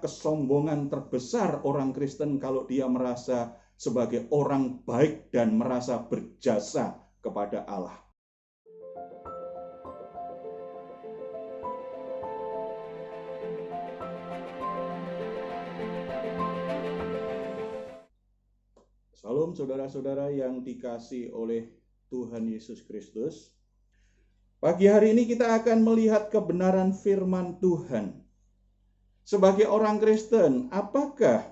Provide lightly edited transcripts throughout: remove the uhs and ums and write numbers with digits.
kesombongan terbesar orang Kristen kalau dia merasa sebagai orang baik dan merasa berjasa kepada Allah. Salam saudara-saudara yang dikasihi oleh Tuhan Yesus Kristus. Pagi hari ini kita akan melihat kebenaran firman Tuhan. Sebagai orang Kristen, apakah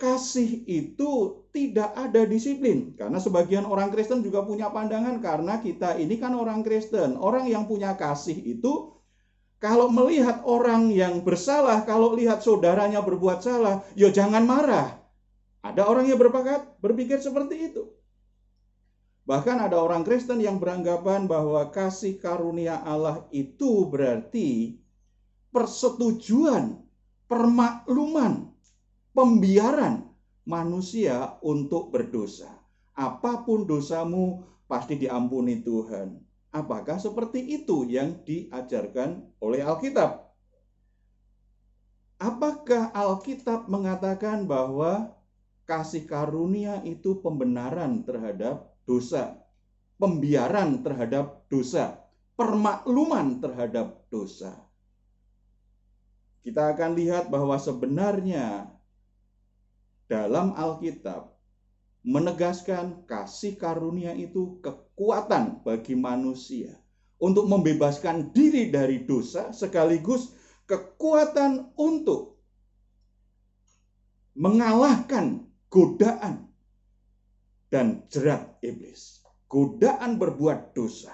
kasih itu tidak ada disiplin? Karena sebagian orang Kristen juga punya pandangan, karena kita ini kan orang Kristen. Orang yang punya kasih itu, kalau melihat orang yang bersalah, kalau lihat saudaranya berbuat salah, ya jangan marah. Ada orang yang berpikir seperti itu. Bahkan ada orang Kristen yang beranggapan bahwa kasih karunia Allah itu berarti persetujuan, permakluman, pembiaran manusia untuk berdosa. Apapun dosamu pasti diampuni Tuhan. Apakah seperti itu yang diajarkan oleh Alkitab? Apakah Alkitab mengatakan bahwa kasih karunia itu pembenaran terhadap dosa, pembiaran terhadap dosa, permakluman terhadap dosa? Kita akan lihat bahwa sebenarnya dalam Alkitab menegaskan kasih karunia itu kekuatan bagi manusia untuk membebaskan diri dari dosa, sekaligus kekuatan untuk mengalahkan godaan dan jerat iblis, godaan berbuat dosa.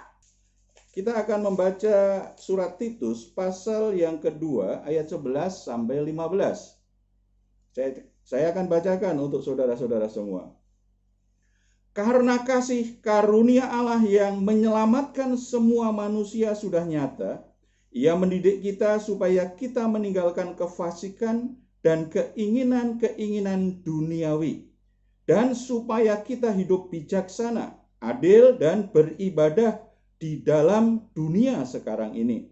Kita akan membaca surat Titus pasal yang kedua ayat 11 sampai 15. Saya akan bacakan untuk saudara-saudara semua. Karena kasih karunia Allah yang menyelamatkan semua manusia sudah nyata, Ia mendidik kita supaya kita meninggalkan kefasikan dan keinginan-keinginan duniawi, dan supaya kita hidup bijaksana, adil, dan beribadah di dalam dunia sekarang ini,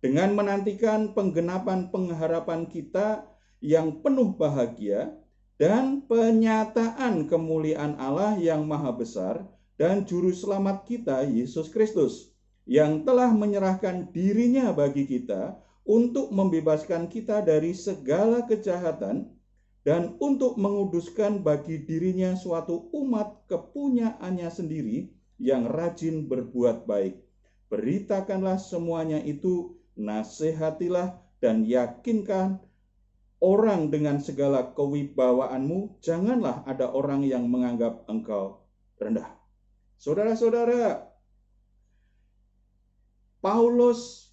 dengan menantikan penggenapan pengharapan kita yang penuh bahagia dan penyataan kemuliaan Allah yang maha besar dan juru selamat kita Yesus Kristus, yang telah menyerahkan dirinya bagi kita untuk membebaskan kita dari segala kejahatan dan untuk menguduskan bagi dirinya suatu umat kepunyaannya sendiri yang rajin berbuat baik. Beritakanlah semuanya itu, nasihatilah dan yakinkan orang dengan segala kewibawaanmu. Janganlah ada orang yang menganggap engkau rendah. Saudara-saudara, Paulus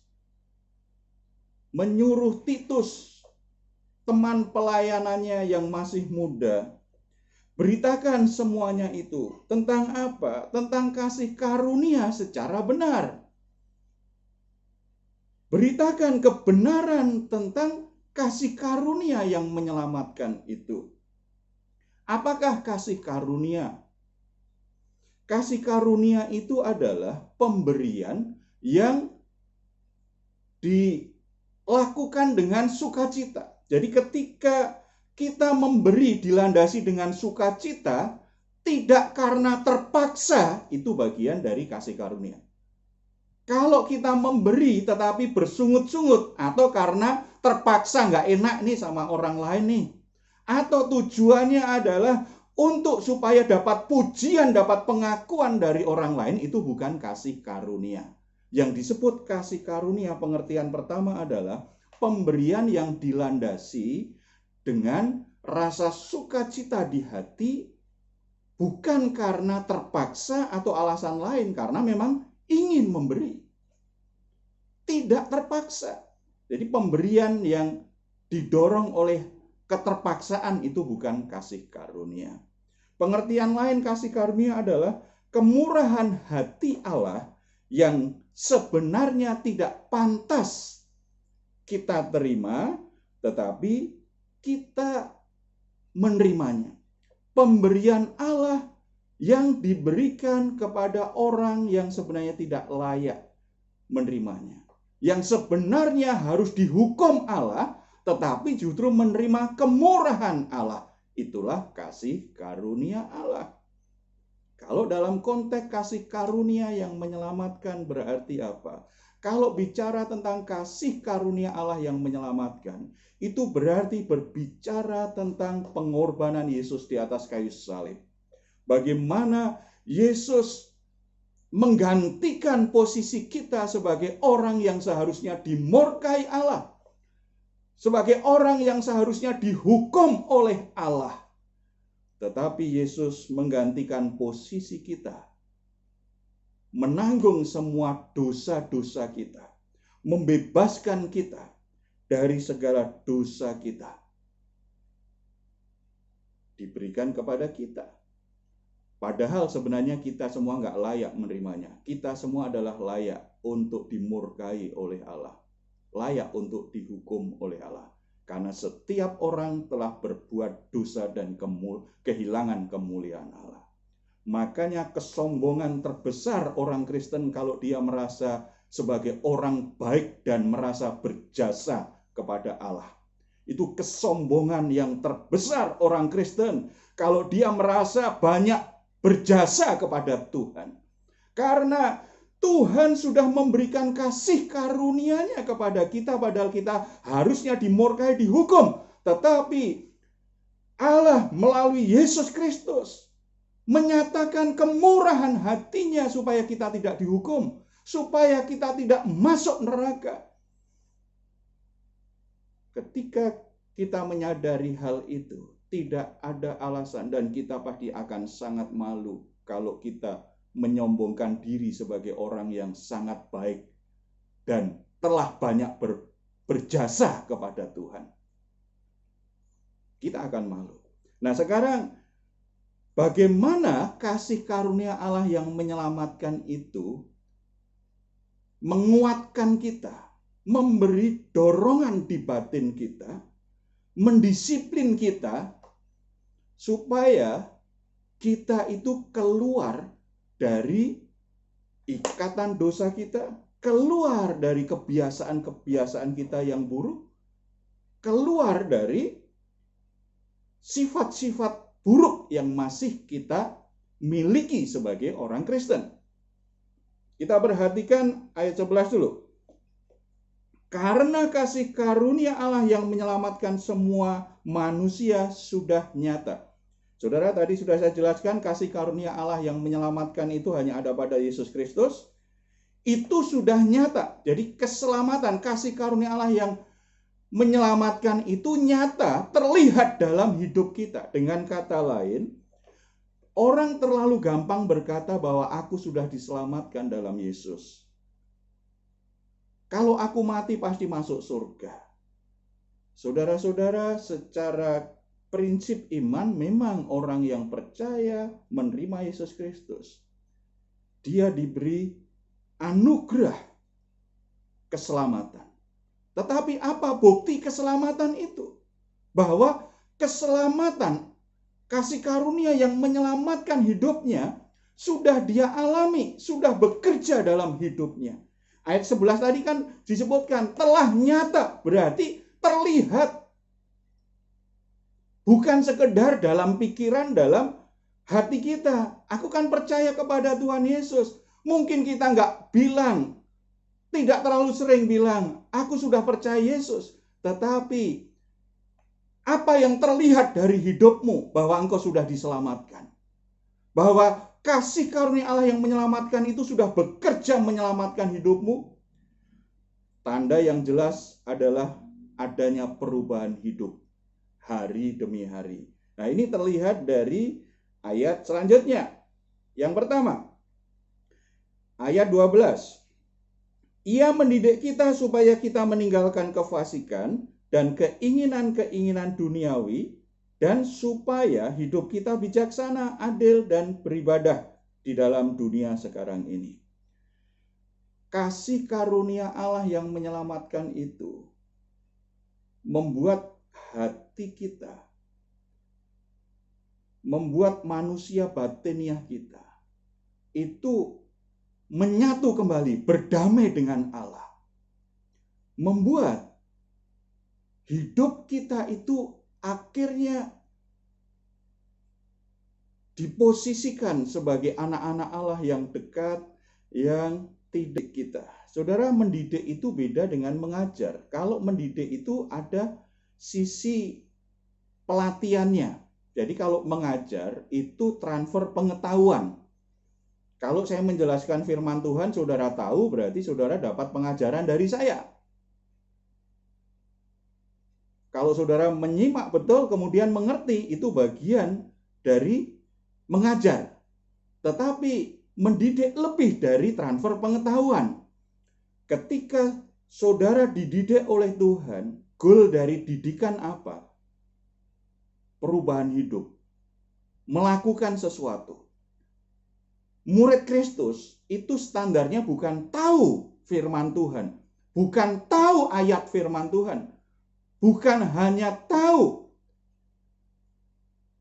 menyuruh Titus, teman pelayanannya yang masih muda, beritakan semuanya itu. Tentang apa? Tentang kasih karunia secara benar. Beritakan kebenaran tentang kasih karunia yang menyelamatkan itu. Apakah kasih karunia? Kasih karunia itu adalah pemberian yang dilakukan dengan sukacita. Jadi ketika kita memberi dilandasi dengan sukacita, tidak karena terpaksa, itu bagian dari kasih karunia. Kalau kita memberi tetapi bersungut-sungut, atau karena terpaksa nggak enak nih sama orang lain nih, atau tujuannya adalah untuk supaya dapat pujian, dapat pengakuan dari orang lain, itu bukan kasih karunia. Yang disebut kasih karunia, pengertian pertama adalah pemberian yang dilandasi dengan rasa sukacita di hati, bukan karena terpaksa atau alasan lain, karena memang ingin memberi. Tidak terpaksa. Jadi pemberian yang didorong oleh keterpaksaan itu bukan kasih karunia. Pengertian lain kasih karunia adalah kemurahan hati Allah yang sebenarnya tidak pantas kita terima, tetapi kita menerimanya. Pemberian Allah yang diberikan kepada orang yang sebenarnya tidak layak menerimanya, yang sebenarnya harus dihukum Allah, tetapi justru menerima kemurahan Allah. Itulah kasih karunia Allah. Kalau dalam konteks kasih karunia yang menyelamatkan berarti apa? Kalau bicara tentang kasih karunia Allah yang menyelamatkan, itu berarti berbicara tentang pengorbanan Yesus di atas kayu salib. Bagaimana Yesus menggantikan posisi kita sebagai orang yang seharusnya dimurkai Allah, sebagai orang yang seharusnya dihukum oleh Allah. Tetapi Yesus menggantikan posisi kita, menanggung semua dosa-dosa kita, membebaskan kita dari segala dosa kita, diberikan kepada kita. Padahal sebenarnya kita semua nggak layak menerimanya. Kita semua adalah layak untuk dimurkai oleh Allah. Layak untuk dihukum oleh Allah. Karena setiap orang telah berbuat dosa dan kehilangan kemuliaan Allah. Makanya kesombongan terbesar orang Kristen kalau dia merasa sebagai orang baik dan merasa berjasa kepada Allah. Itu kesombongan yang terbesar orang Kristen kalau dia merasa banyak berjasa kepada Tuhan. Karena Tuhan sudah memberikan kasih karunia-Nya kepada kita, padahal kita harusnya dimurkai, dihukum. Tetapi Allah melalui Yesus Kristus menyatakan kemurahan hati-Nya supaya kita tidak dihukum, supaya kita tidak masuk neraka. Ketika kita menyadari hal itu, tidak ada alasan dan kita pasti akan sangat malu kalau kita menyombongkan diri sebagai orang yang sangat baik dan telah banyak berjasa kepada Tuhan. Kita akan malu. Nah, sekarang bagaimana kasih karunia Allah yang menyelamatkan itu menguatkan kita, memberi dorongan di batin kita, mendisiplin kita supaya kita itu keluar dari ikatan dosa kita, keluar dari kebiasaan-kebiasaan kita yang buruk, keluar dari sifat-sifat buruk yang masih kita miliki sebagai orang Kristen. Kita perhatikan ayat 11 dulu. Karena kasih karunia Allah yang menyelamatkan semua manusia sudah nyata. Saudara, tadi sudah saya jelaskan kasih karunia Allah yang menyelamatkan itu hanya ada pada Yesus Kristus. Itu sudah nyata. Jadi keselamatan, kasih karunia Allah yang menyelamatkan itu nyata, terlihat dalam hidup kita. Dengan kata lain, orang terlalu gampang berkata bahwa aku sudah diselamatkan dalam Yesus. Kalau aku mati pasti masuk surga. Saudara-saudara, secara prinsip iman memang orang yang percaya menerima Yesus Kristus, dia diberi anugerah keselamatan. Tetapi apa bukti keselamatan itu? Bahwa keselamatan, kasih karunia yang menyelamatkan hidupnya sudah dia alami, sudah bekerja dalam hidupnya. Ayat 11 tadi kan disebutkan telah nyata, berarti terlihat. Bukan sekedar dalam pikiran, dalam hati kita. Aku kan percaya kepada Tuhan Yesus. Mungkin kita nggak bilang, tidak terlalu sering bilang, aku sudah percaya Yesus. Tetapi, apa yang terlihat dari hidupmu bahwa engkau sudah diselamatkan? Bahwa kasih karunia Allah yang menyelamatkan itu sudah bekerja menyelamatkan hidupmu? Tanda yang jelas adalah adanya perubahan hidup hari demi hari. Nah, ini terlihat dari ayat selanjutnya. Yang pertama, ayat 12. Ia mendidik kita supaya kita meninggalkan kefasikan dan keinginan-keinginan duniawi, dan supaya hidup kita bijaksana, adil, dan beribadah di dalam dunia sekarang ini. Kasih karunia Allah yang menyelamatkan itu membuat hati kita, membuat manusia batiniah kita itu menyatu kembali, berdamai dengan Allah. Membuat hidup kita itu akhirnya diposisikan sebagai anak-anak Allah yang dekat, yang tidak kita. Saudara, mendidik itu beda dengan mengajar. Kalau mendidik itu ada sisi pelatihannya. Jadi kalau mengajar itu transfer pengetahuan. Kalau saya menjelaskan firman Tuhan, saudara tahu, berarti saudara dapat pengajaran dari saya. Kalau saudara menyimak betul, kemudian mengerti, itu bagian dari mengajar. Tetapi mendidik lebih dari transfer pengetahuan. Ketika saudara dididik oleh Tuhan, goal dari didikan apa? Perubahan hidup. Melakukan sesuatu. Murid Kristus itu standarnya bukan tahu firman Tuhan. Bukan tahu ayat firman Tuhan. Bukan hanya tahu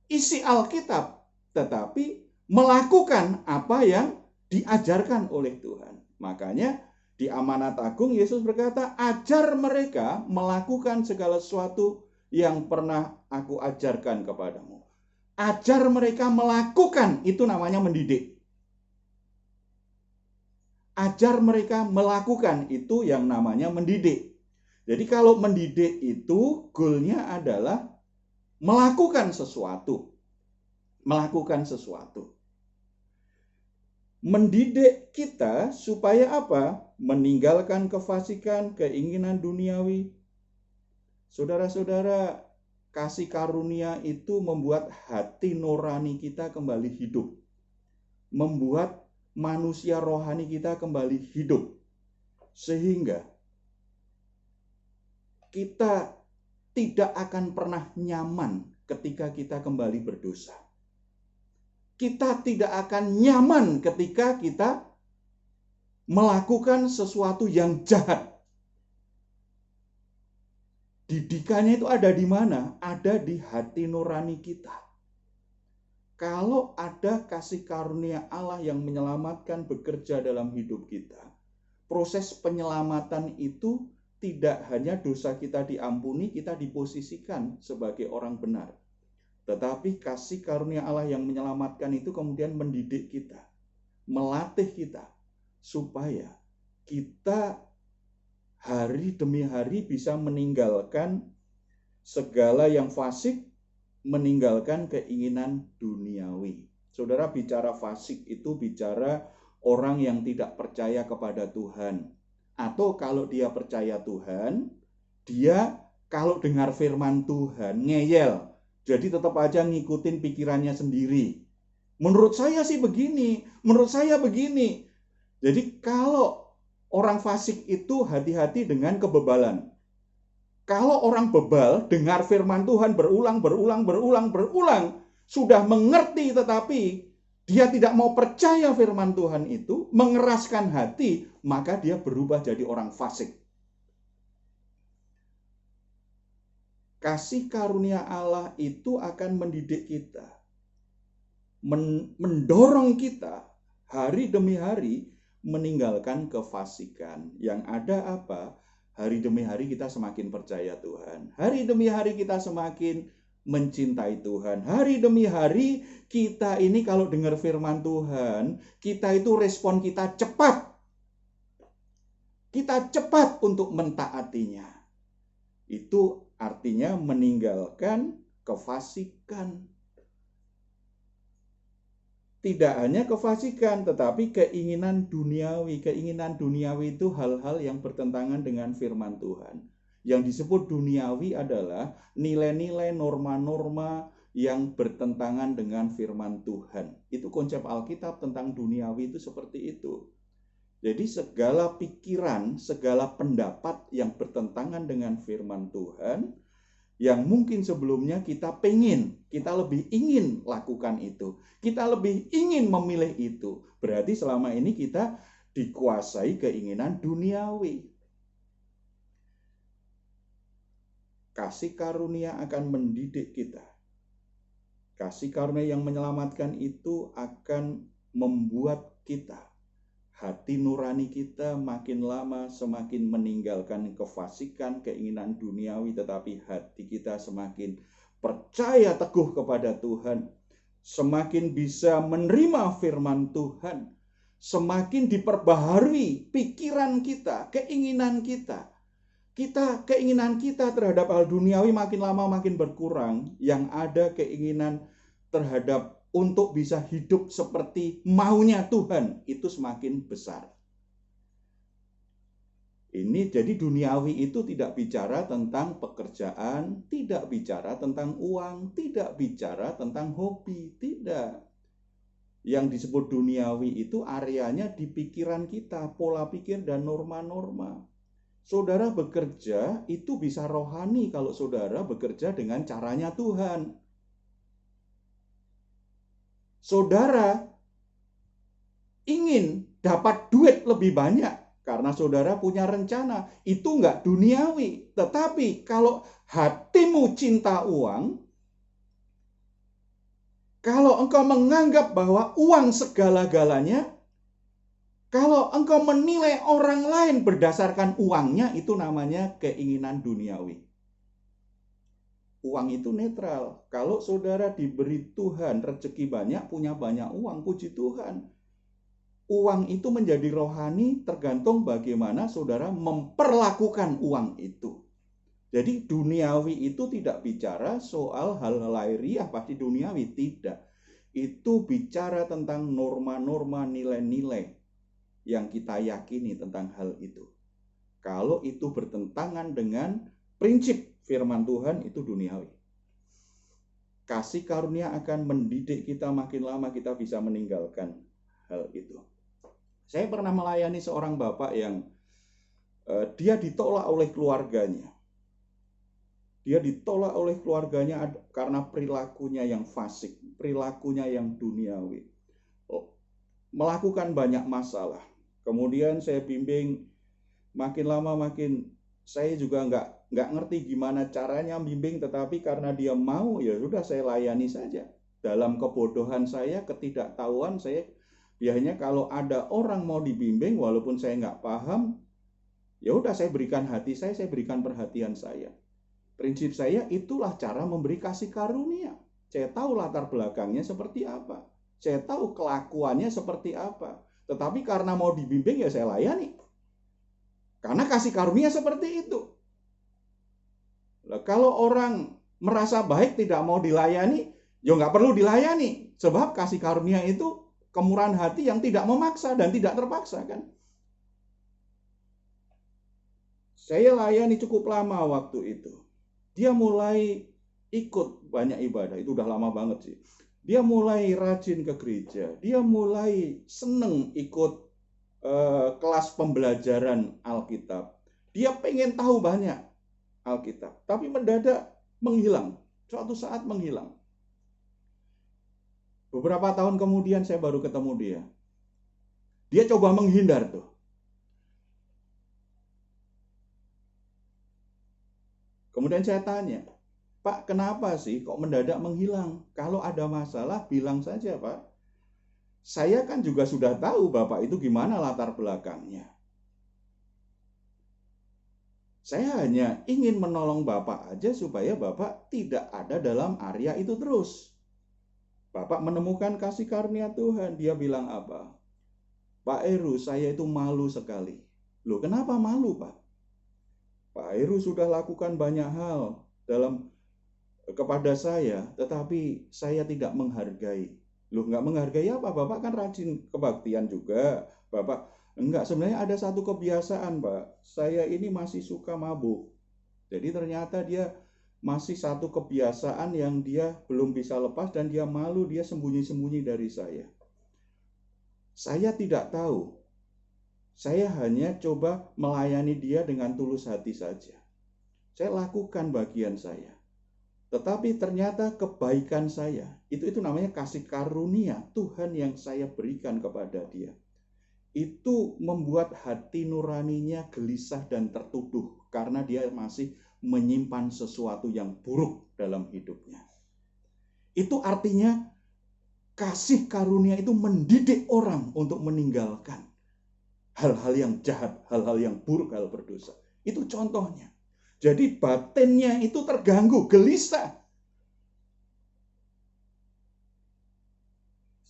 isi Alkitab, tetapi melakukan apa yang diajarkan oleh Tuhan. Makanya di Amanat Agung Yesus berkata, ajar mereka melakukan segala sesuatu yang pernah aku ajarkan kepadamu. Ajar mereka melakukan, itu namanya mendidik. Ajar mereka melakukan, itu yang namanya mendidik. Jadi kalau mendidik itu goalnya adalah melakukan sesuatu. Melakukan sesuatu. Mendidik kita supaya apa? Meninggalkan kefasikan, keinginan duniawi. Saudara-saudara, kasih karunia itu membuat hati nurani kita kembali hidup. Membuat manusia rohani kita kembali hidup. Sehingga kita tidak akan pernah nyaman ketika kita kembali berdosa. Kita tidak akan nyaman ketika kita melakukan sesuatu yang jahat. Didikannya itu ada di mana? Ada di hati nurani kita. Kalau ada kasih karunia Allah yang menyelamatkan bekerja dalam hidup kita, proses penyelamatan itu tidak hanya dosa kita diampuni, kita diposisikan sebagai orang benar. Tetapi kasih karunia Allah yang menyelamatkan itu kemudian mendidik kita, melatih kita, supaya kita hari demi hari bisa meninggalkan segala yang fasik, meninggalkan keinginan duniawi. Saudara, bicara fasik itu bicara orang yang tidak percaya kepada Tuhan. Atau kalau dia percaya Tuhan, dia kalau dengar firman Tuhan ngeyel. Jadi tetap aja ngikutin pikirannya sendiri. Menurut saya sih begini, menurut saya begini. Jadi kalau orang fasik itu hati-hati dengan kebebalan. Kalau orang bebal dengar firman Tuhan berulang, sudah mengerti tetapi dia tidak mau percaya firman Tuhan itu, mengeraskan hati, maka dia berubah jadi orang fasik. Kasih karunia Allah itu akan mendidik kita, mendorong kita hari demi hari meninggalkan kefasikan. Yang ada apa? Hari demi hari kita semakin percaya Tuhan. Hari demi hari kita semakin mencintai Tuhan. Hari demi hari kita ini kalau dengar firman Tuhan, kita itu respon kita cepat. Kita cepat untuk mentaatinya. Itu artinya meninggalkan kefasikan. Tidak hanya kefasikan, tetapi keinginan duniawi. Keinginan duniawi itu hal-hal yang bertentangan dengan firman Tuhan. Yang disebut duniawi adalah nilai-nilai norma-norma yang bertentangan dengan firman Tuhan. Itu konsep Alkitab tentang duniawi itu seperti itu. Jadi segala pikiran, segala pendapat yang bertentangan dengan firman Tuhan, yang mungkin sebelumnya kita lebih ingin lakukan itu. Kita lebih ingin memilih itu. Berarti selama ini kita dikuasai keinginan duniawi. Kasih karunia akan mendidik kita. Kasih karunia yang menyelamatkan itu akan membuat kita hati nurani kita makin lama semakin meninggalkan kefasikan, keinginan duniawi, tetapi hati kita semakin percaya teguh kepada Tuhan, semakin bisa menerima firman Tuhan, semakin diperbaharui pikiran kita, keinginan kita. Keinginan kita terhadap hal duniawi makin lama makin berkurang. Yang ada keinginan terhadap untuk bisa hidup seperti maunya Tuhan itu semakin besar. Ini jadi duniawi itu tidak bicara tentang pekerjaan, tidak bicara tentang uang, tidak bicara tentang hobi, tidak. Yang disebut duniawi itu areanya di pikiran kita, pola pikir dan norma-norma. Saudara bekerja itu bisa rohani kalau saudara bekerja dengan caranya Tuhan. Saudara ingin dapat duit lebih banyak karena saudara punya rencana. Itu enggak duniawi. Tetapi kalau hatimu cinta uang, kalau engkau menganggap bahwa uang segala-galanya, kalau engkau menilai orang lain berdasarkan uangnya, itu namanya keinginan duniawi. Uang itu netral. Kalau saudara diberi Tuhan rezeki banyak, punya banyak uang, puji Tuhan. Uang itu menjadi rohani tergantung bagaimana saudara memperlakukan uang itu. Jadi duniawi itu tidak bicara soal hal lahiriah pasti duniawi, tidak. Itu bicara tentang norma-norma, nilai-nilai yang kita yakini tentang hal itu. Kalau itu bertentangan dengan prinsip firman Tuhan, itu duniawi. Kasih karunia akan mendidik kita, makin lama kita bisa meninggalkan hal itu. Saya pernah melayani seorang bapak yang dia ditolak oleh keluarganya. Dia ditolak oleh keluarganya karena perilakunya yang fasik, perilakunya yang duniawi. Melakukan banyak masalah. Kemudian saya bimbing, makin lama makin saya juga nggak ngerti gimana caranya bimbing, tetapi karena dia mau, ya sudah saya layani saja. Dalam kebodohan saya, ketidaktahuan saya, biasanya kalau ada orang mau dibimbing, walaupun saya nggak paham, ya udah saya berikan hati saya berikan perhatian saya. Prinsip saya itulah cara memberi kasih karunia. Saya tahu latar belakangnya seperti apa, saya tahu kelakuannya seperti apa. Tetapi karena mau dibimbing ya saya layani. Karena kasih karunia seperti itu. Nah, kalau orang merasa baik tidak mau dilayani, ya nggak perlu dilayani. Sebab kasih karunia itu kemurahan hati yang tidak memaksa dan tidak terpaksa kan. Saya layani cukup lama waktu itu. Dia mulai ikut banyak ibadah, itu udah lama banget sih. Dia mulai rajin ke gereja, dia mulai seneng ikut kelas pembelajaran Alkitab. Dia pengen tahu banyak Alkitab, tapi mendadak menghilang. Suatu saat menghilang. Beberapa tahun kemudian saya baru ketemu dia. Dia coba menghindar tuh. Kemudian saya tanya, Pak, kenapa sih kok mendadak menghilang? Kalau ada masalah bilang saja, Pak. Saya kan juga sudah tahu Bapak itu gimana latar belakangnya. Saya hanya ingin menolong Bapak aja supaya Bapak tidak ada dalam area itu terus. Bapak menemukan kasih karunia Tuhan. Dia bilang apa? Pak Heru, saya itu malu sekali. Loh, kenapa malu, Pak? Pak Heru sudah lakukan banyak hal kepada saya, tetapi saya tidak menghargai. Loh, nggak menghargai apa? Bapak kan rajin kebaktian juga. Bapak, enggak, sebenarnya ada satu kebiasaan, Pak. Saya ini masih suka mabuk. Jadi ternyata dia masih satu kebiasaan yang dia belum bisa lepas dan dia malu, dia sembunyi-sembunyi dari saya. Saya tidak tahu. Saya hanya coba melayani dia dengan tulus hati saja. Saya lakukan bagian saya. Tetapi ternyata kebaikan saya, itu namanya kasih karunia Tuhan yang saya berikan kepada dia. Itu membuat hati nuraninya gelisah dan tertuduh karena dia masih menyimpan sesuatu yang buruk dalam hidupnya. Itu artinya kasih karunia itu mendidik orang untuk meninggalkan hal-hal yang jahat, hal-hal yang buruk, hal berdosa. Itu contohnya. Jadi batinnya itu terganggu, gelisah.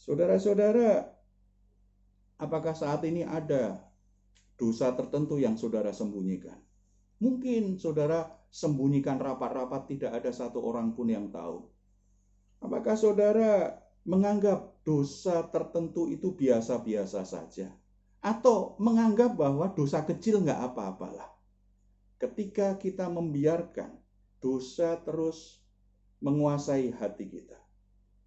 Saudara-saudara, apakah saat ini ada dosa tertentu yang saudara sembunyikan? Mungkin saudara sembunyikan rapat-rapat, tidak ada satu orang pun yang tahu. Apakah saudara menganggap dosa tertentu itu biasa-biasa saja? Atau menganggap bahwa dosa kecil nggak apa-apalah? Ketika kita membiarkan dosa terus menguasai hati kita,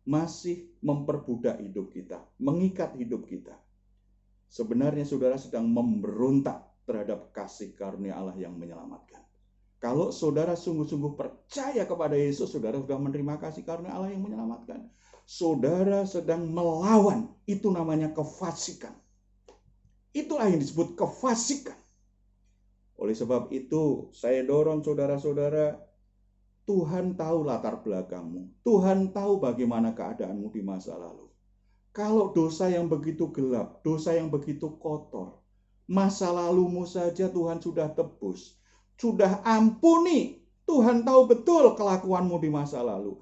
masih memperbudak hidup kita, mengikat hidup kita, sebenarnya saudara sedang memberontak terhadap kasih karunia Allah yang menyelamatkan. Kalau saudara sungguh-sungguh percaya kepada Yesus, saudara sudah menerima kasih karunia Allah yang menyelamatkan. Saudara sedang melawan, itu namanya kefasikan. Itulah yang disebut kefasikan. Oleh sebab itu, saya dorong saudara-saudara, Tuhan tahu latar belakangmu. Tuhan tahu bagaimana keadaanmu di masa lalu. Kalau dosa yang begitu gelap, dosa yang begitu kotor, masa lalumu saja Tuhan sudah tebus, sudah ampuni. Tuhan tahu betul kelakuanmu di masa lalu.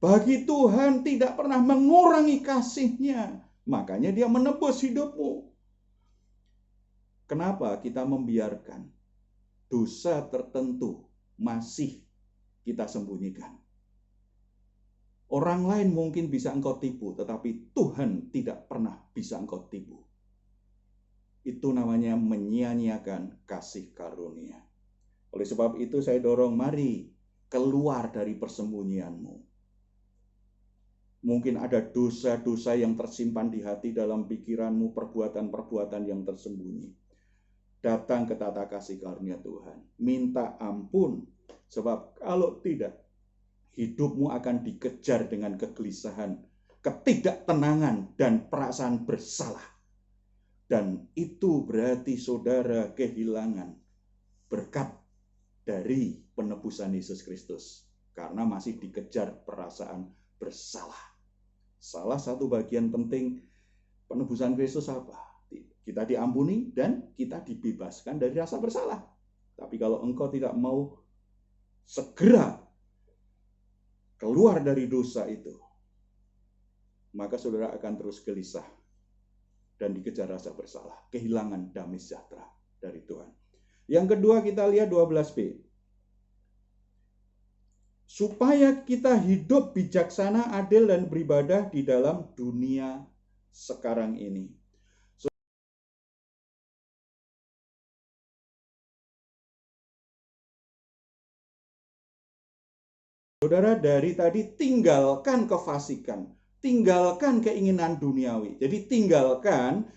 Bagi Tuhan tidak pernah mengurangi kasih-Nya. Makanya Dia menebus hidupmu. Kenapa kita membiarkan dosa tertentu masih kita sembunyikan? Orang lain mungkin bisa engkau tipu, tetapi Tuhan tidak pernah bisa engkau tipu. Itu namanya menyia-nyiakan kasih karunia. Oleh sebab itu saya dorong, mari keluar dari persembunyianmu. Mungkin ada dosa-dosa yang tersimpan di hati, dalam pikiranmu, perbuatan-perbuatan yang tersembunyi. Datang ke tata kasih karunia Tuhan. Minta ampun. Sebab kalau tidak, hidupmu akan dikejar dengan kegelisahan, ketidaktenangan, dan perasaan bersalah. Dan itu berarti saudara kehilangan berkat dari penebusan Yesus Kristus. Karena masih dikejar perasaan bersalah. Salah satu bagian penting penebusan Kristus apa? Kita diampuni dan kita dibebaskan dari rasa bersalah. Tapi kalau engkau tidak mau segera keluar dari dosa itu, maka saudara akan terus gelisah dan dikejar rasa bersalah, kehilangan damai sejahtera dari Tuhan. Yang kedua kita lihat 12b. Supaya kita hidup bijaksana, adil, dan beribadah di dalam dunia sekarang ini. Saudara, dari tadi tinggalkan kefasikan, tinggalkan keinginan duniawi. Jadi tinggalkan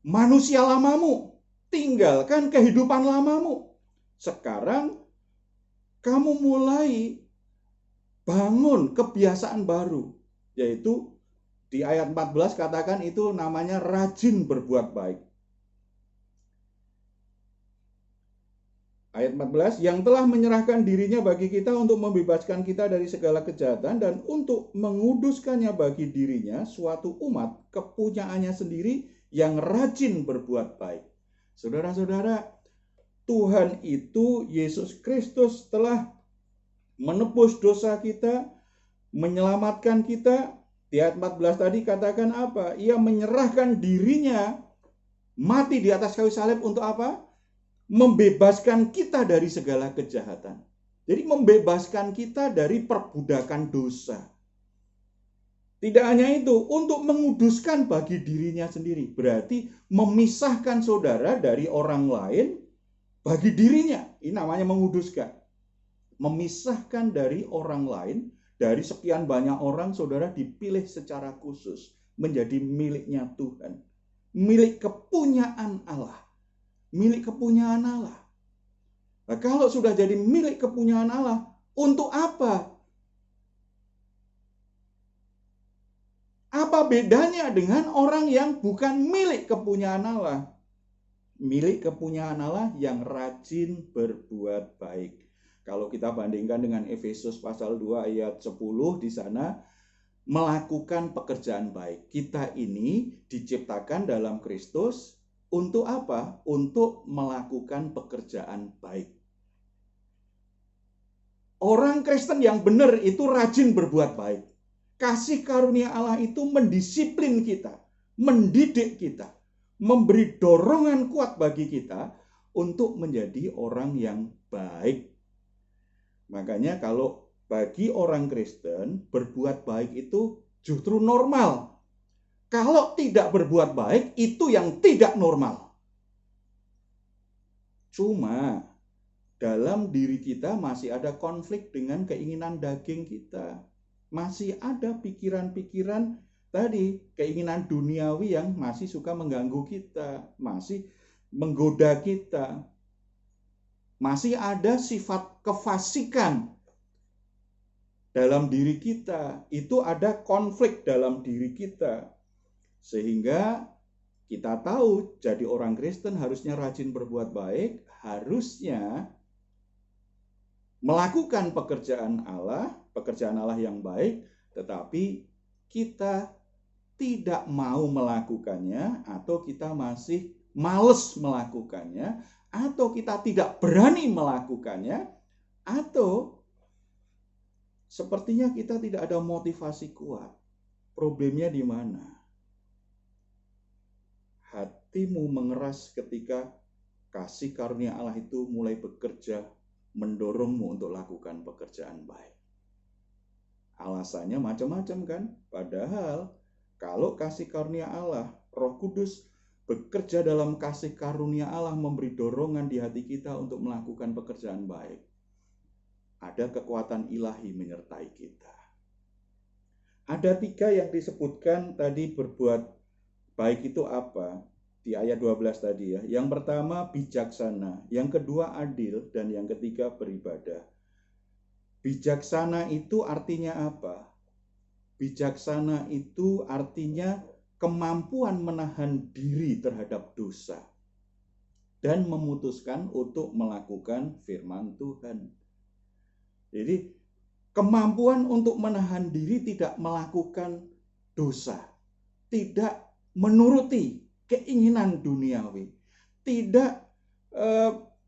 manusia lamamu, tinggalkan kehidupan lamamu. Sekarang kamu mulai bangun kebiasaan baru, yaitu di ayat 14 katakan itu namanya rajin berbuat baik. Ayat 14, yang telah menyerahkan dirinya bagi kita untuk membebaskan kita dari segala kejahatan dan untuk menguduskannya bagi dirinya suatu umat kepunyaannya sendiri yang rajin berbuat baik. Saudara-saudara, Tuhan itu, Yesus Kristus, telah menebus dosa kita, menyelamatkan kita. Di ayat 14 tadi katakan apa? Ia menyerahkan dirinya mati di atas kayu salib untuk apa? Membebaskan kita dari segala kejahatan. Jadi membebaskan kita dari perbudakan dosa. Tidak hanya itu, untuk menguduskan bagi dirinya sendiri. Berarti memisahkan saudara dari orang lain bagi dirinya. Ini namanya menguduskan. Memisahkan dari orang lain, dari sekian banyak orang, saudara dipilih secara khusus menjadi miliknya Tuhan. Milik kepunyaan Allah. Milik kepunyaan Allah. Nah, kalau sudah jadi milik kepunyaan Allah, untuk apa? Apa bedanya dengan orang yang bukan milik kepunyaan Allah? Milik kepunyaan Allah yang rajin berbuat baik. Kalau kita bandingkan dengan Efesus pasal 2 ayat 10, di sana melakukan pekerjaan baik. Kita ini diciptakan dalam Kristus Untuk apa? Untuk melakukan pekerjaan baik. Orang Kristen yang benar itu rajin berbuat baik. Kasih karunia Allah itu mendisiplin kita, mendidik kita, memberi dorongan kuat bagi kita untuk menjadi orang yang baik. Makanya kalau bagi orang Kristen, berbuat baik itu justru normal. Kalau tidak berbuat baik, itu yang tidak normal. Cuma dalam diri kita masih ada konflik dengan keinginan daging kita. Masih ada pikiran-pikiran tadi, keinginan duniawi yang masih suka mengganggu kita, masih menggoda kita. Masih ada sifat kefasikan dalam diri kita. Itu ada konflik dalam diri kita. Sehingga kita tahu jadi orang Kristen harusnya rajin berbuat baik, harusnya melakukan pekerjaan Allah yang baik, tetapi kita tidak mau melakukannya, atau kita masih malas melakukannya, atau kita tidak berani melakukannya, atau sepertinya kita tidak ada motivasi kuat. Problemnya di mana? Hatimu mengeras ketika kasih karunia Allah itu mulai bekerja, mendorongmu untuk lakukan pekerjaan baik. Alasannya macam-macam kan? Padahal kalau kasih karunia Allah, Roh Kudus bekerja dalam kasih karunia Allah, memberi dorongan di hati kita untuk melakukan pekerjaan baik. Ada kekuatan ilahi menyertai kita. Ada 3 yang disebutkan tadi berbuat baik itu apa? Di ayat 12 tadi ya. Yang pertama bijaksana, yang kedua adil, dan yang ketiga beribadah. Bijaksana itu artinya apa? Bijaksana itu artinya kemampuan menahan diri terhadap dosa dan memutuskan untuk melakukan firman Tuhan. Jadi kemampuan untuk menahan diri tidak melakukan dosa, tidak menuruti keinginan duniawi, tidak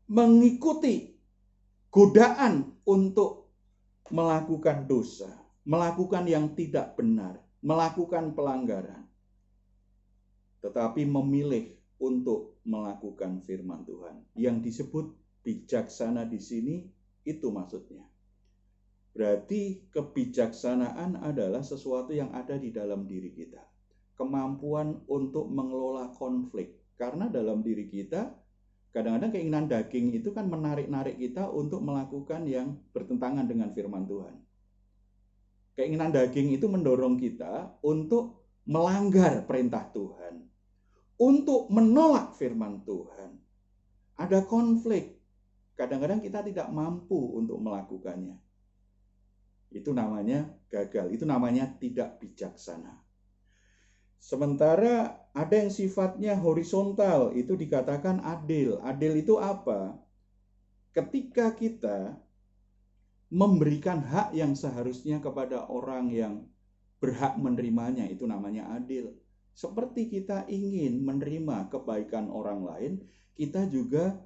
mengikuti godaan untuk melakukan dosa, melakukan yang tidak benar, melakukan pelanggaran, tetapi memilih untuk melakukan firman Tuhan. Yang disebut bijaksana di sini itu maksudnya. Berarti kebijaksanaan adalah sesuatu yang ada di dalam diri kita. Kemampuan untuk mengelola konflik. Karena dalam diri kita, kadang-kadang keinginan daging itu kan menarik-narik kita untuk melakukan yang bertentangan dengan firman Tuhan. Keinginan daging itu mendorong kita untuk melanggar perintah Tuhan, untuk menolak firman Tuhan. Ada konflik. Kadang-kadang kita tidak mampu untuk melakukannya. Itu namanya gagal, itu namanya tidak bijaksana. Sementara ada yang sifatnya horizontal, itu dikatakan adil. Adil itu apa? Ketika kita memberikan hak yang seharusnya kepada orang yang berhak menerimanya, itu namanya adil. Seperti kita ingin menerima kebaikan orang lain, kita juga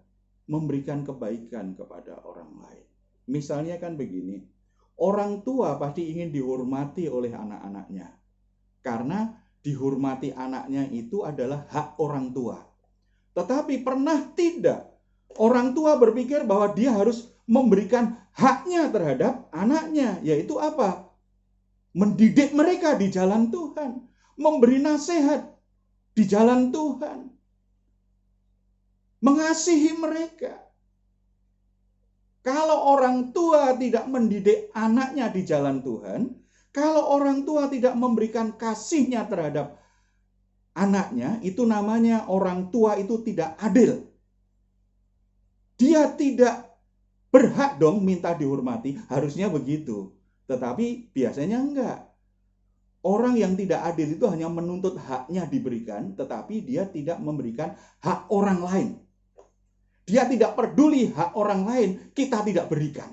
memberikan kebaikan kepada orang lain. Misalnya kan begini, orang tua pasti ingin dihormati oleh anak-anaknya. Karena dihormati anaknya itu adalah hak orang tua. Tetapi pernah tidak orang tua berpikir bahwa dia harus memberikan haknya terhadap anaknya, yaitu apa? Mendidik mereka di jalan Tuhan, memberi nasihat di jalan Tuhan, mengasihi mereka. Kalau orang tua tidak mendidik anaknya di jalan Tuhan, kalau orang tua tidak memberikan kasihnya terhadap anaknya, itu namanya orang tua itu tidak adil. Dia tidak berhak dong minta dihormati, harusnya begitu. Tetapi biasanya enggak. Orang yang tidak adil itu hanya menuntut haknya diberikan, tetapi dia tidak memberikan hak orang lain. Dia tidak peduli hak orang lain, kita tidak berikan.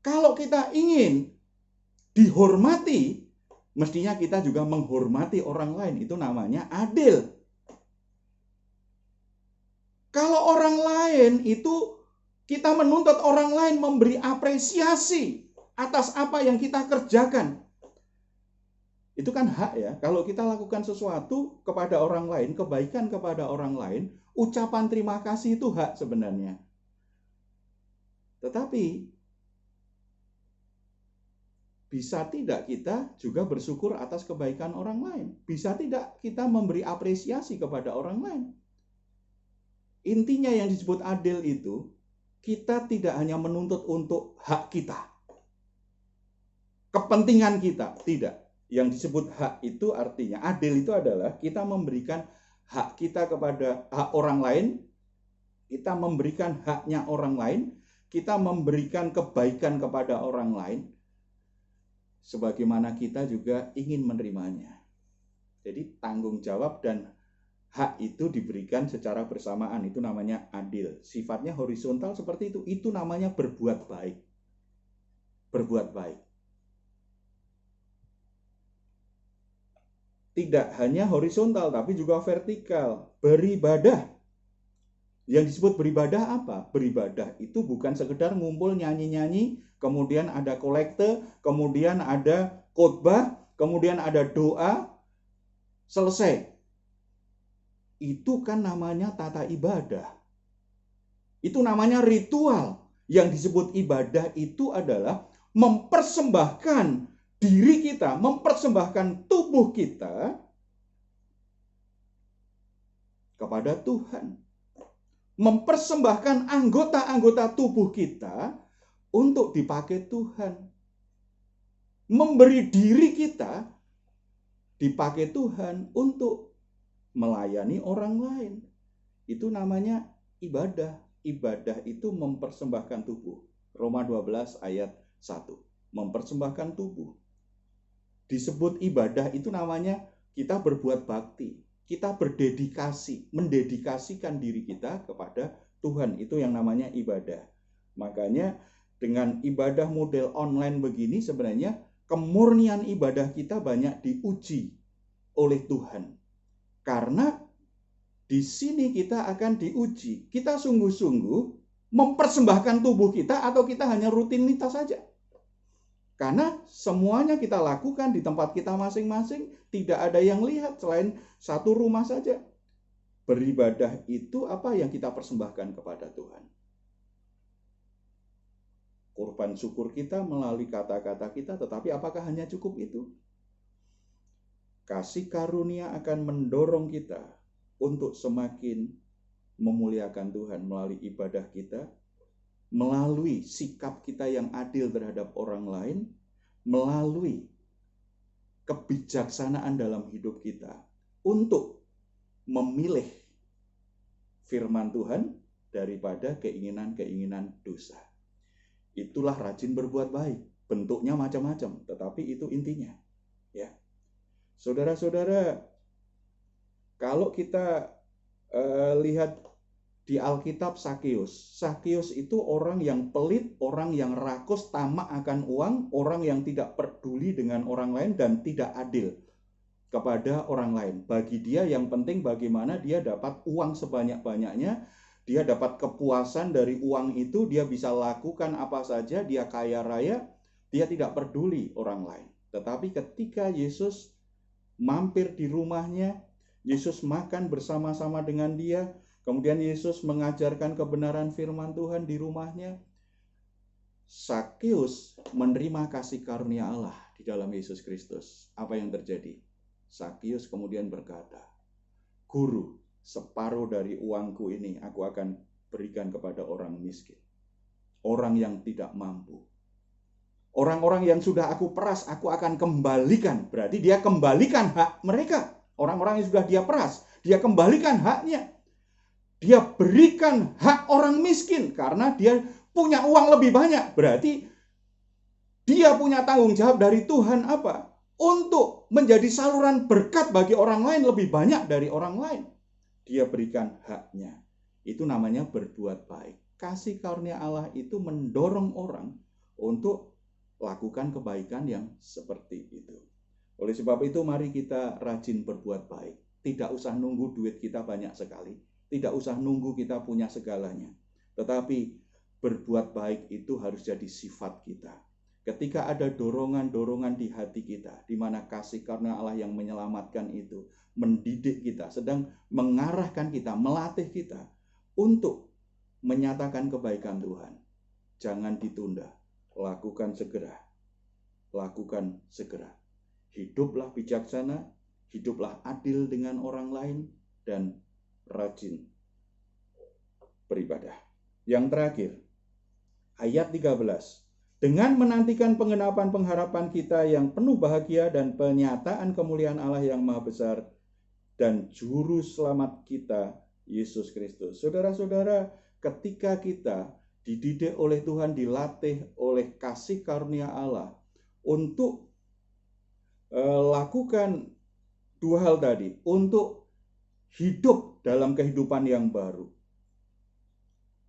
Kalau kita ingin dihormati, mestinya kita juga menghormati orang lain. Itu namanya adil. Kalau orang lain itu, kita menuntut orang lain memberi apresiasi atas apa yang kita kerjakan. Itu kan hak ya. Kalau kita lakukan sesuatu kepada orang lain, kebaikan kepada orang lain, ucapan terima kasih itu hak sebenarnya. Tetapi bisa tidak kita juga bersyukur atas kebaikan orang lain? Bisa tidak kita memberi apresiasi kepada orang lain? Intinya yang disebut adil itu, kita tidak hanya menuntut untuk hak kita, kepentingan kita, tidak. Yang disebut hak itu artinya, adil itu adalah kita memberikan hak kita kepada hak orang lain, kita memberikan haknya orang lain, kita memberikan kebaikan kepada orang lain, sebagaimana kita juga ingin menerimanya. Jadi tanggung jawab dan hak itu diberikan secara bersamaan, itu namanya adil. Sifatnya horizontal seperti itu. Itu namanya berbuat baik. Berbuat baik. Tidak hanya horizontal, tapi juga vertikal. Beribadah. Yang disebut beribadah apa? Beribadah itu bukan sekedar ngumpul nyanyi-nyanyi, kemudian ada kolekte, kemudian ada khotbah, kemudian ada doa, selesai. Itu kan namanya tata ibadah. Itu namanya ritual. Yang disebut ibadah itu adalah mempersembahkan diri kita, mempersembahkan tubuh kita kepada Tuhan. Mempersembahkan anggota-anggota tubuh kita untuk dipakai Tuhan. Memberi diri kita dipakai Tuhan untuk melayani orang lain. Itu namanya ibadah. Ibadah itu mempersembahkan tubuh. Roma 12 ayat 1. Mempersembahkan tubuh. Disebut ibadah itu namanya kita berbuat bakti. Kita berdedikasi, mendedikasikan diri kita kepada Tuhan. Itu yang namanya ibadah. Makanya dengan ibadah model online begini sebenarnya kemurnian ibadah kita banyak diuji oleh Tuhan. Karena di sini kita akan diuji. Kita sungguh-sungguh mempersembahkan tubuh kita atau kita hanya rutinitas saja. Karena semuanya kita lakukan di tempat kita masing-masing, tidak ada yang lihat selain satu rumah saja. Beribadah itu apa yang kita persembahkan kepada Tuhan. Kurban syukur kita melalui kata-kata kita, tetapi apakah hanya cukup itu? Kasih karunia akan mendorong kita untuk semakin memuliakan Tuhan melalui ibadah kita, melalui sikap kita yang adil terhadap orang lain, melalui kebijaksanaan dalam hidup kita untuk memilih firman Tuhan daripada keinginan-keinginan dosa. Itulah rajin berbuat baik. Bentuknya macam-macam, tetapi itu intinya. Ya, saudara-saudara, kalau kita lihat di Alkitab Sakeus. Sakeus itu orang yang pelit, orang yang rakus, tamak akan uang, orang yang tidak peduli dengan orang lain dan tidak adil kepada orang lain. Bagi dia yang penting bagaimana dia dapat uang sebanyak-banyaknya, dia dapat kepuasan dari uang itu, dia bisa lakukan apa saja, dia kaya raya, dia tidak peduli orang lain. Tetapi ketika Yesus mampir di rumahnya, Yesus makan bersama-sama dengan dia, kemudian Yesus mengajarkan kebenaran firman Tuhan di rumahnya. Sakeus menerima kasih karunia Allah di dalam Yesus Kristus. Apa yang terjadi? Sakeus kemudian berkata, "Guru, separuh dari uangku ini aku akan berikan kepada orang miskin, orang yang tidak mampu. Orang-orang yang sudah aku peras, aku akan kembalikan." Berarti dia kembalikan hak mereka. Orang-orang yang sudah dia peras, dia kembalikan haknya. Dia berikan hak orang miskin karena dia punya uang lebih banyak. Berarti dia punya tanggung jawab dari Tuhan apa? Untuk menjadi saluran berkat bagi orang lain lebih banyak dari orang lain. Dia berikan haknya. Itu namanya berbuat baik. Kasih karunia Allah itu mendorong orang untuk lakukan kebaikan yang seperti itu. Oleh sebab itu mari kita rajin berbuat baik. Tidak usah nunggu duit kita banyak sekali. Tidak usah nunggu kita punya segalanya. Tetapi berbuat baik itu harus jadi sifat kita. Ketika ada dorongan-dorongan di hati kita, di mana kasih karena Allah yang menyelamatkan itu mendidik kita, sedang mengarahkan kita, melatih kita untuk menyatakan kebaikan Tuhan. Jangan ditunda, lakukan segera. Lakukan segera. Hiduplah bijaksana, hiduplah adil dengan orang lain, dan rajin beribadah. Yang terakhir, ayat 13. Dengan menantikan pengenapan pengharapan kita yang penuh bahagia dan penyataan kemuliaan Allah yang maha besar dan juru selamat kita, Yesus Kristus. Saudara-saudara, ketika kita dididik oleh Tuhan, dilatih oleh kasih karunia Allah untuk lakukan dua hal tadi, untuk hidup dalam kehidupan yang baru,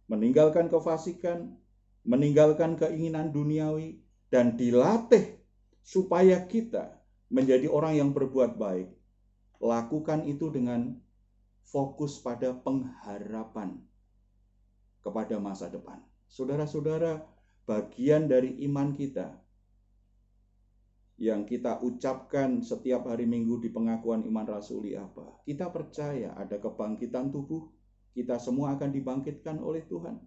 meninggalkan kefasikan, meninggalkan keinginan duniawi, dan dilatih supaya kita menjadi orang yang berbuat baik. Lakukan itu dengan fokus pada pengharapan kepada masa depan. Saudara-saudara, bagian dari iman kita yang kita ucapkan setiap hari Minggu di pengakuan iman rasuli apa? Kita percaya ada kebangkitan tubuh, kita semua akan dibangkitkan oleh Tuhan.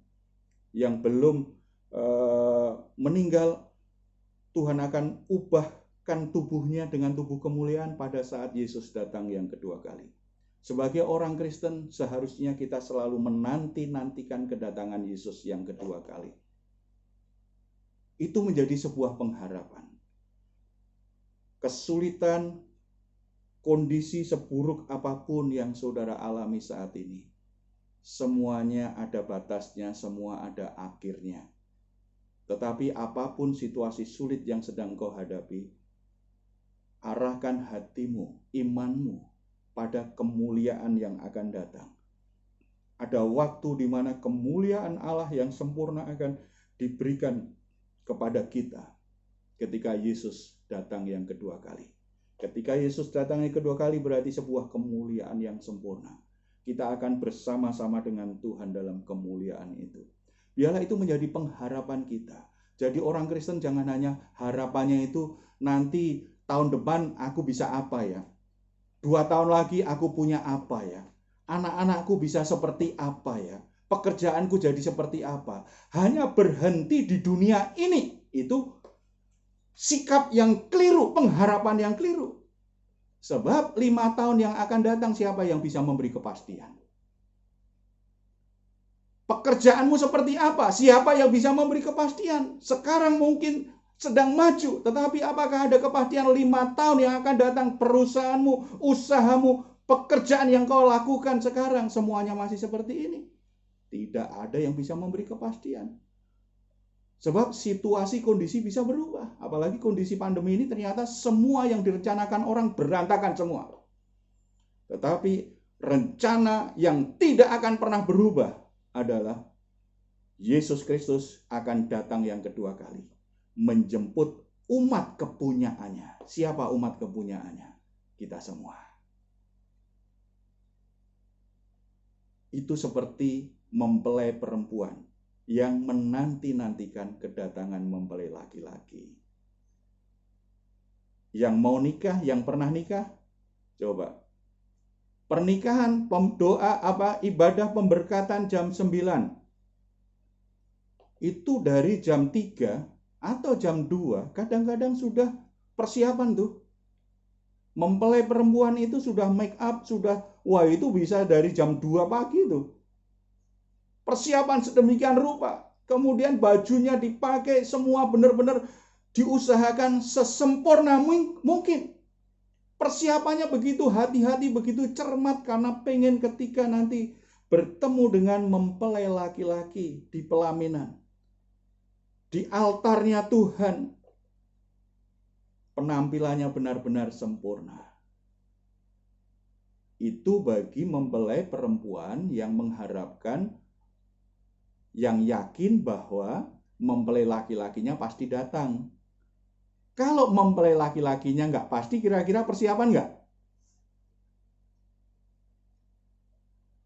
Yang belum meninggal, Tuhan akan ubahkan tubuhnya dengan tubuh kemuliaan pada saat Yesus datang yang kedua kali. Sebagai orang Kristen, seharusnya kita selalu menanti-nantikan kedatangan Yesus yang kedua kali. Itu menjadi sebuah pengharapan. Kesulitan, kondisi seburuk apapun yang saudara alami saat ini, semuanya ada batasnya, semua ada akhirnya. Tetapi apapun situasi sulit yang sedang kau hadapi, arahkan hatimu, imanmu pada kemuliaan yang akan datang. Ada waktu di mana kemuliaan Allah yang sempurna akan diberikan kepada kita ketika Yesus datang yang kedua kali. Ketika Yesus datang yang kedua kali berarti sebuah kemuliaan yang sempurna. Kita akan bersama-sama dengan Tuhan dalam kemuliaan itu. Biarlah itu menjadi pengharapan kita. Jadi orang Kristen jangan hanya harapannya itu nanti tahun depan aku bisa apa ya. 2 tahun lagi aku punya apa ya. Anak-anakku bisa seperti apa ya. Pekerjaanku jadi seperti apa. Hanya berhenti di dunia ini. Itu sikap yang keliru, pengharapan yang keliru. Sebab 5 tahun yang akan datang siapa yang bisa memberi kepastian? Pekerjaanmu seperti apa? Siapa yang bisa memberi kepastian? Sekarang mungkin sedang maju, tetapi apakah ada kepastian 5 tahun yang akan datang? Perusahaanmu, usahamu, pekerjaan yang kau lakukan sekarang semuanya masih seperti ini? Tidak ada yang bisa memberi kepastian. Sebab situasi kondisi bisa berubah. Apalagi kondisi pandemi ini ternyata semua yang direncanakan orang berantakan semua. Tetapi rencana yang tidak akan pernah berubah adalah Yesus Kristus akan datang yang kedua kali. Menjemput umat kepunyaannya. Siapa umat kepunyaannya? Kita semua. Itu seperti mempelai perempuan yang menanti-nantikan kedatangan mempelai laki-laki. Yang mau nikah, yang pernah nikah, coba. Pernikahan, doa ibadah pemberkatan jam 9. Itu dari jam 3 atau jam 2, kadang-kadang sudah persiapan tuh. Mempelai perempuan itu sudah make up, itu bisa dari jam 2 pagi tuh. Persiapan sedemikian rupa. Kemudian bajunya dipakai, semua benar-benar diusahakan sesempurna mungkin. Persiapannya begitu hati-hati, begitu cermat karena pengen ketika nanti bertemu dengan mempelai laki-laki di pelaminan. Di altarnya Tuhan. Penampilannya benar-benar sempurna. Itu bagi mempelai perempuan yang mengharapkan, yang yakin bahwa mempelai laki-lakinya pasti datang. Kalau mempelai laki-lakinya nggak pasti, kira-kira persiapan nggak?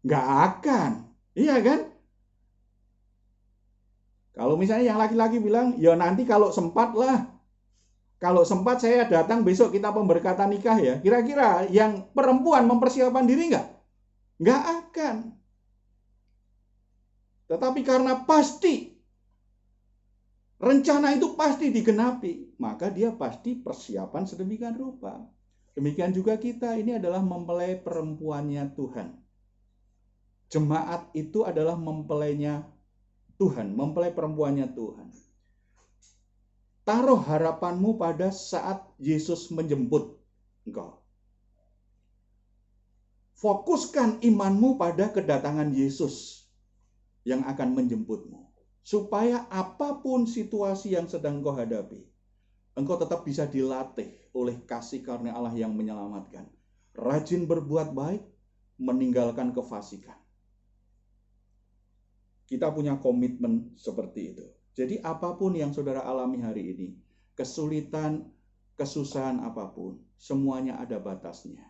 Nggak akan. Iya kan? Kalau misalnya yang laki-laki bilang, ya nanti kalau sempat lah. Kalau sempat saya datang besok kita pemberkatan nikah ya. Kira-kira yang perempuan mempersiapkan diri nggak? Nggak akan. Tetapi karena pasti rencana itu pasti digenapi, maka dia pasti persiapan sedemikian rupa. Demikian juga kita, ini adalah mempelai perempuannya Tuhan. Jemaat itu adalah mempelainya Tuhan, mempelai perempuannya Tuhan. Taruh harapanmu pada saat Yesus menjemput engkau. Fokuskan imanmu pada kedatangan Yesus yang akan menjemputmu. Supaya apapun situasi yang sedang engkau hadapi, engkau tetap bisa dilatih oleh kasih karunia Allah yang menyelamatkan. Rajin berbuat baik, meninggalkan kefasikan. Kita punya komitmen seperti itu. Jadi apapun yang saudara alami hari ini, kesulitan, kesusahan apapun, semuanya ada batasnya.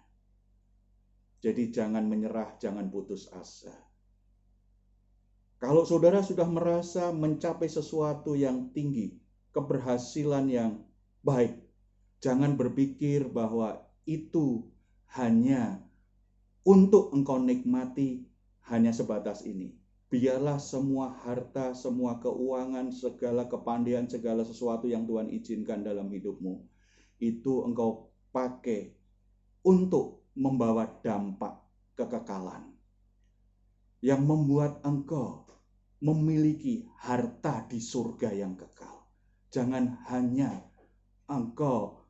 Jadi jangan menyerah, jangan putus asa. Kalau saudara sudah merasa mencapai sesuatu yang tinggi, keberhasilan yang baik, jangan berpikir bahwa itu hanya untuk engkau nikmati hanya sebatas ini. Biarlah semua harta, semua keuangan, segala kepandaian, segala sesuatu yang Tuhan izinkan dalam hidupmu, itu engkau pakai untuk membawa dampak kekekalan yang membuat engkau memiliki harta di surga yang kekal. Jangan hanya engkau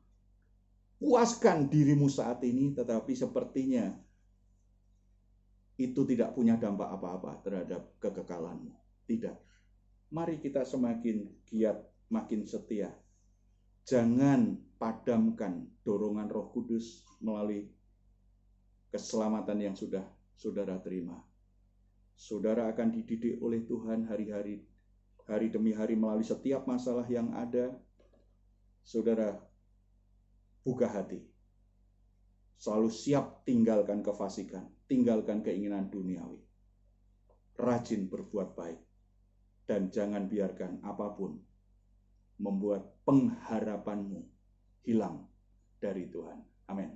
puaskan dirimu saat ini, tetapi sepertinya itu tidak punya dampak apa-apa terhadap kekekalanmu. Tidak. Mari kita semakin giat, makin setia. Jangan padamkan dorongan Roh Kudus melalui keselamatan yang sudah saudara terima. Saudara akan dididik oleh Tuhan hari-hari, hari demi hari melalui setiap masalah yang ada. Saudara buka hati. Selalu siap tinggalkan kefasikan, tinggalkan keinginan duniawi. Rajin berbuat baik. Dan jangan biarkan apapun membuat pengharapanmu hilang dari Tuhan. Amin.